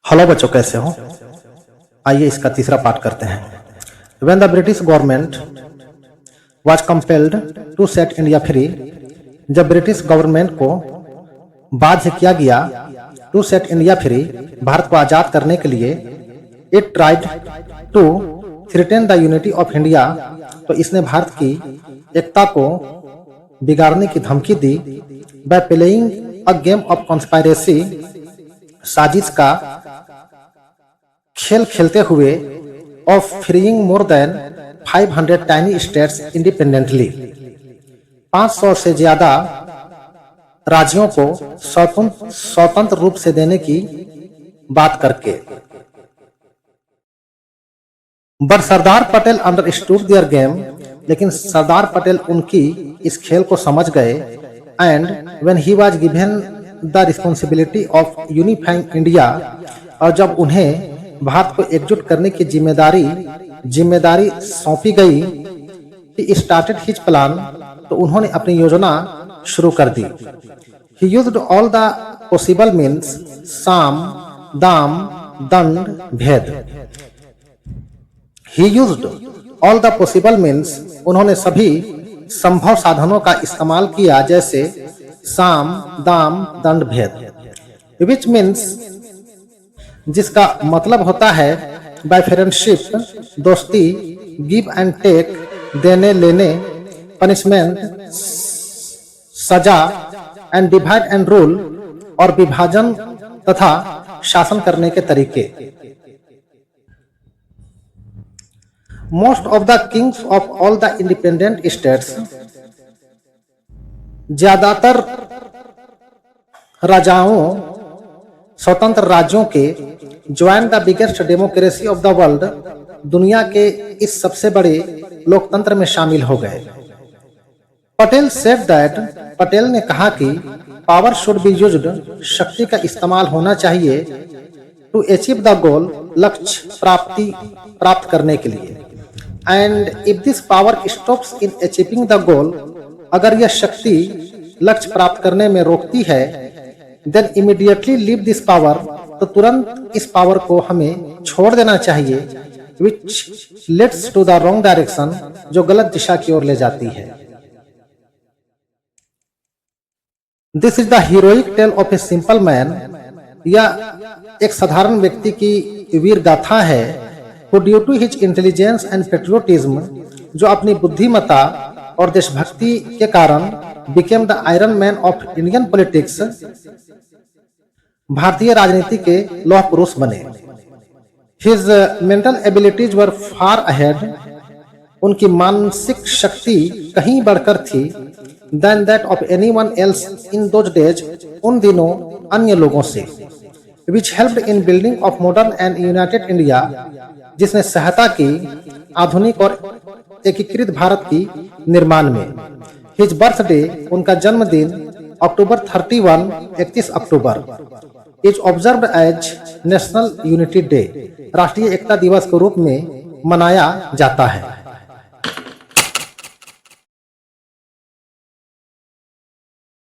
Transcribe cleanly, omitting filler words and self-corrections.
Hello बच्चों, कैसे हो? आइए इसका तीसरा पार्ट करते हैं। When the British government was compelled to set India free, जब ब्रिटिश गवर्नमेंट को बाध्य किया गया to set India free, Bharat को आजाद करने के लिए, it tried to threaten the unity of India, तो इसने भारत की एकता को बिगाड़ने की धमकी दी by playing a game of conspiracy, साजिश का खेल खेलते हुए, of freeing more than 500 tiny states independently, 500 से ज्यादा राज्यों को स्वतंत्र रूप से देने की बात करके। But Sardar Patel understood their game, लेकिन सरदार पटेल उनकी इस खेल को समझ गए। And when he was given the responsibility of unifying India, और जब उन्हें भारत को एकजुट करने की जिम्मेदारी सौंपी गई, ही स्टार्टेड हिज प्लान, तो उन्होंने अपनी योजना शुरू कर दी। He used all the possible means, साम दाम दंड भेद। He used all the possible means, उन्होंने सभी संभव साधनों का इस्तेमाल किया, जैसे साम दाम दंड भेद, विच मीन्स, जिसका मतलब होता है बाय फ्रेंडशिप, दोस्ती, गिव एंड टेक, देने लेने, पनिशमेंट, सजा, एंड डिवाइड एंड रूल, और विभाजन तथा शासन करने के तरीके। Most of the Kings of all the independent states, ज्यादातर राजाओं स्वतंत्र राज्यों के, join the biggest democracy of the world, दुनिया के इस सबसे बड़े लोकतंत्र में शामिल हो गए। पटेल सेड दैट, पटेल ने कहा कि पावर शुड बी यूज्ड, शक्ति का इस्तेमाल होना चाहिए, टू अचीव द गोल, लक्ष्य प्राप्त करने के लिए। And if this power stops in achieving the goal, अगर यह शक्ति लक्ष्य प्राप्त करने में रोकती है, then immediately leave this power, तो तुरंत इस पावर को हमें छोड़ देना चाहिए, which leads to the wrong direction, जो गलत दिशा की ओर ले जाती है। This is the heroic tale of a simple man, यह एक साधारण व्यक्ति की वीर गाथा है, who due to his intelligence and patriotism, जो अपनी बुद्धिमत्ता और देशभक्ति के कारण became the iron man of Indian politics, भारतीय राजनीति के लौह पुरुष बने। His mental abilities were far ahead, उनकी मानसिक शक्ति कहीं बढ़कर थी, than that of anyone else in those days, उन दिनों अन्य लोगों से, which helped in building of modern and united India, जिसने सहायता की आधुनिक और एकीकृत भारत की निर्माण में। हिज बर्थडे, उनका जन्मदिन अक्टूबर 31, 31 October, is observed as national unity day, राष्ट्रीय एकता दिवस के रूप में मनाया जाता है।